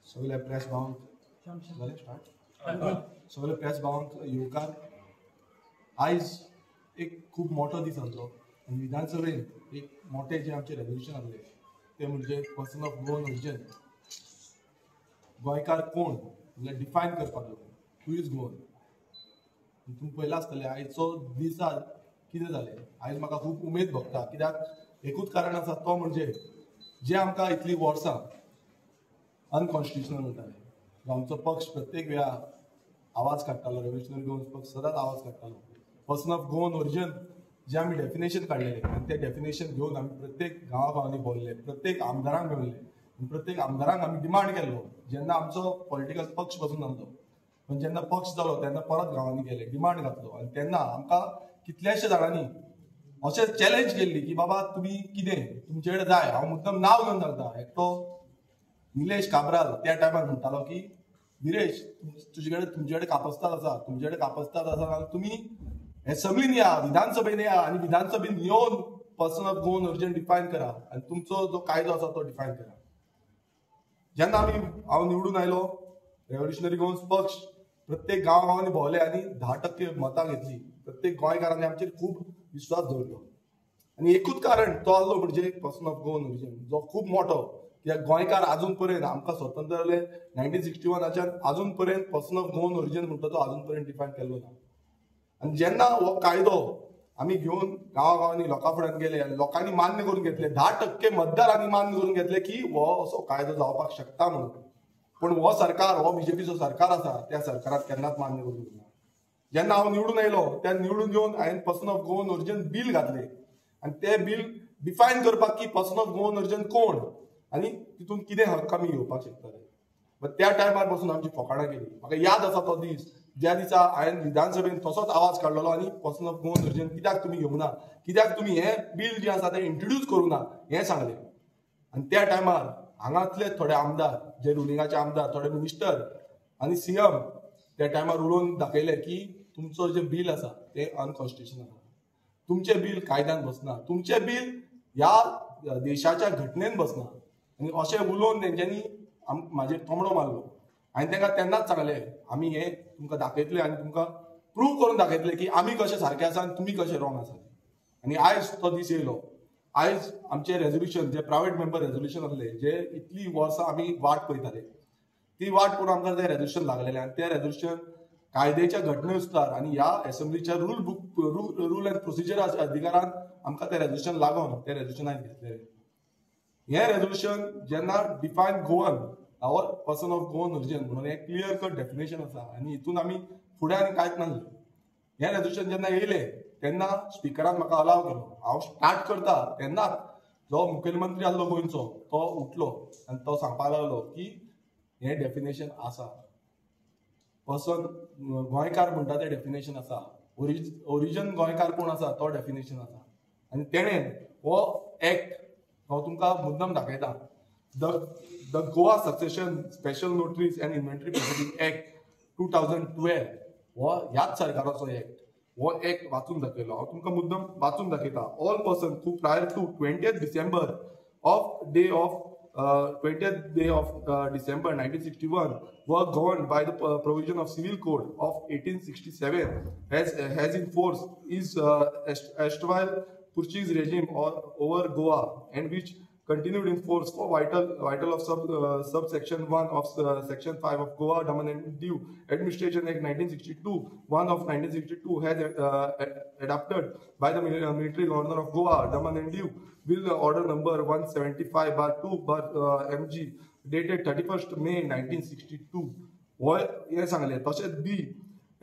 सगळे प्रेस भावांक जालें स्टार्ट सगळे प्रेस भावांक येवकार आयज एक खूब मोठो दीस आसलो आनी विधानसभेन एक मोठे जे आमचे रेजोल्युशन आसले ते म्हणजे पर्सन ऑफ गोवन ओरिजिन गोंयकार कोण म्हणजे डिफायन करपाक लागून हू इज गोवन. तुमी पळयलां आसतलें आयचो दीस कितें जालें. आयज म्हाका खूब उमेद भोगता कित्याक एकूच कारण आसा तो म्हणजे जे आमकां इतलीं वर्सां अनकॉन्स्टिट्युशनल म्हणटाले आमचो पक्ष प्रत्येक वेळा आवाज काडटालो रेव्होल्युशनरी गोवन पक्ष सदांच आवाज काडटालो. पर्सन ऑफ गोवन ओरिजिन जे आमी डेफिनेशन काडलेले आनी तें डेफिनेशन घेवन आमी प्रत्येक गांवांनी भोंवले, प्रत्येक आमदारांक मेळ्ळे, प्रत्येक आमदारांक आमी डिमांड केल्लो. जेन्ना आमचो पॉलिटिकल पक्ष पासून नासलो पण जेन्ना पक्ष जालो तेन्ना परत गांवांनी गेले, डिमांड घातलो आनी तेन्ना आमकां कितल्याशे जाणांनी अशें चॅलेंज केल्ली की बाबा तुमी कितें तुमचे कडेन जाय. हांव मुद्दम नांव घेवन सांगता. एकटो निलेश काब्राल त्या टायमार म्हणटालो की विरेश तुमचे कडेन कापस्ताद आसा, तुमचे कडेन कापस्ताद आसा जाल्यार तुमी एसेंब्लीन या, विधानसभेन या आनी विधानसभेन येवन person of Goan origin define करा आनी तुमचो जो कायदो आसा तो डिफायन करा. जेन्ना हांव निवडून आयलो रेव्होल्युशनरी गोवन पक्ष प्रत्येक गांवांनी भोंवले आनी 10% मतां घेतली. प्रत्येक गोंयकारांनी आमचेर खूब विश्वास दवरलो आनी एकूच कारण तो आसलो म्हणजे पर्सन ऑफ गोवन ओरिजिन जो खूब मोठो. कित्याक गोंयकार आजून पर्यंत आमकां स्वतंत्र जालें 1961च्यान आजून पर्यंत पर्सन ऑफ गोवन ओरिजिन म्हणटा तो आजून पर्यंत डिफायन केल्लो ना. आनी जेन्ना हो कायदो आमी घेवन गांवांनी लोकां फुड्यान गेले आनी लोकांनी मान्य करून घेतले, 10% मतदारांनी मान्य करून घेतले की हो असो कायदो जावपाक शकता म्हणून. पण हो सरकार, हो बीजेपीचो सरकार आसा त्या सरकारान केन्नाच मान्य करून दिना. जेन्ना हांव निवडून आयलो त्या निवडून येवन हांवें person of Goan origin bill घातलें आनी तें बील डिफायन करपाक की पर्सन ऑफ गोवन ओरिजिन कोण आनी तितून कितें हक्क आमी घेवपाक शकतले. बट त्या टायमार पासून आमची फकाणां केली. म्हाका याद आसा तो दीस ज्या दिसा हांवें विधानसभेन तसोच आवाज काडलेलो आनी पर्सन ऑफ गोवन ओरिजिन कित्याक तुमी घेवना, कित्याक तुमी हें बील जें आसा तें इंट्रोड्यूस करूं ना हें सांगलें. आनी त्या टायमार हांगातले थोडे आमदार, जे रुलिंगाचे आमदार, थोडे मिनिस्टर आनी सीएम त्या टायमार उलोवन दाखयले की तुमचो जे बील आसा तें अनकॉन्स्टिट्युशनल आसा, तुमचें बील कायद्यान बसना, तुमचें बील ह्या देशाच्या घटनेन बसना. आनी अशें उलोवन तेंच्यांनी म्हाजेर तोमडो मारलो. हांवें तांकां तेन्नाच सांगलें आमी हें तुमकां दाखयतले आनी तुमकां प्रूव करून दाखयतले की आमी कशे सारके आसा आनी तुमी कशे रॉंग आसा. आनी आयज तो दीस येयलो. आयज आमचे रेजोल्युशन जे प्रायवेट मेंबर रेजोल्युशन आसले जे इतली वर्सां आमी वाट पळयताले ती वाट पळोवन आमकां तें रेजोल्युशन लागलेलें आनी तें रेजोल्युशन कायद्याच्या घटनेनुसार आनी ह्या एसेंब्लीच्या रूल एंड प्रोसिजर अधिकारान आमकां तें रेजोल्युशन लागोन तें रेजोल्युशन हांवें घेतलेलें. हें रेजोल्युशन जेन्ना defined Goan or person of Goan origin म्हणून एक क्लियर कट डेफिनेशन आसा आनी हितून आमी फुडें आनी कांयच नासलें. हें रेजोल्युशन जेन्ना येयलें तेन्ना स्पिकरान म्हाका अलाव केलो. हांव स्टार्ट करता तेन्नाच जो मुखेलमंत्री आसलो गोंयचो तो उठलो आनी तो सांगपाक लागलो की हें डेफिनेशन आसा, पर्सन गोंयकार म्हणटा तें डेफिनेशन आसा, ओरिजिन गोंयकार कोण आसा तो डेफिनेशन आसा. आनी तेणें हो एक्ट हांव तुमकां मुद्दम दाखयता. The Goa succession special notaries and inventory proceeding act 2012 हो ह्याच सरकाराचो एक्ट. हो एक्ट वाचून दाखयलो. हांव तुमकां मुद्दम वाचून दाखयता. All person who prior to 20th December of 1961 were governed by the provision of Civil Code of 1867 has in force is erstwhile Portuguese regime over Goa and which continued in force for vital of subsection 1 of section 5 of Goa Daman and Diu Administration Act 1962, 1 of 1962 has adopted by the military governor of Goa Daman and Diu bill order number 175/2/MG dated 31st May 1962. हे सांगले. तशेंच बी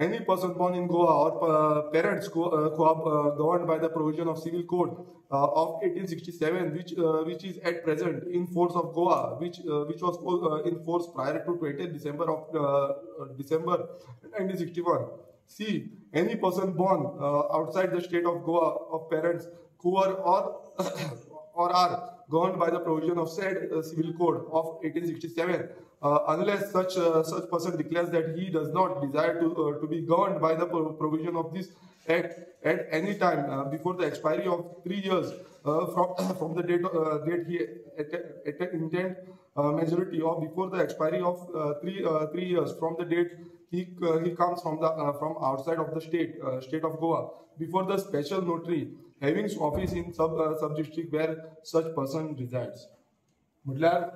any person born in Goa or parents governed by the provision of Civil Code of 1867 which is at present in force of Goa which was in force prior to 20th December 1961. C. Any person born outside the state of Goa of parents who are or are governed by the provision of said Civil Code of 1867 unless such person declares that he does not desire to be governed by the provision of this act at any time before the expiry of 3 years from the date he intent majority or before the expiry of 3 years from the date he comes from the from outside of the state of Goa before the special notary having office in sub district where such person resides. म्हटल्यार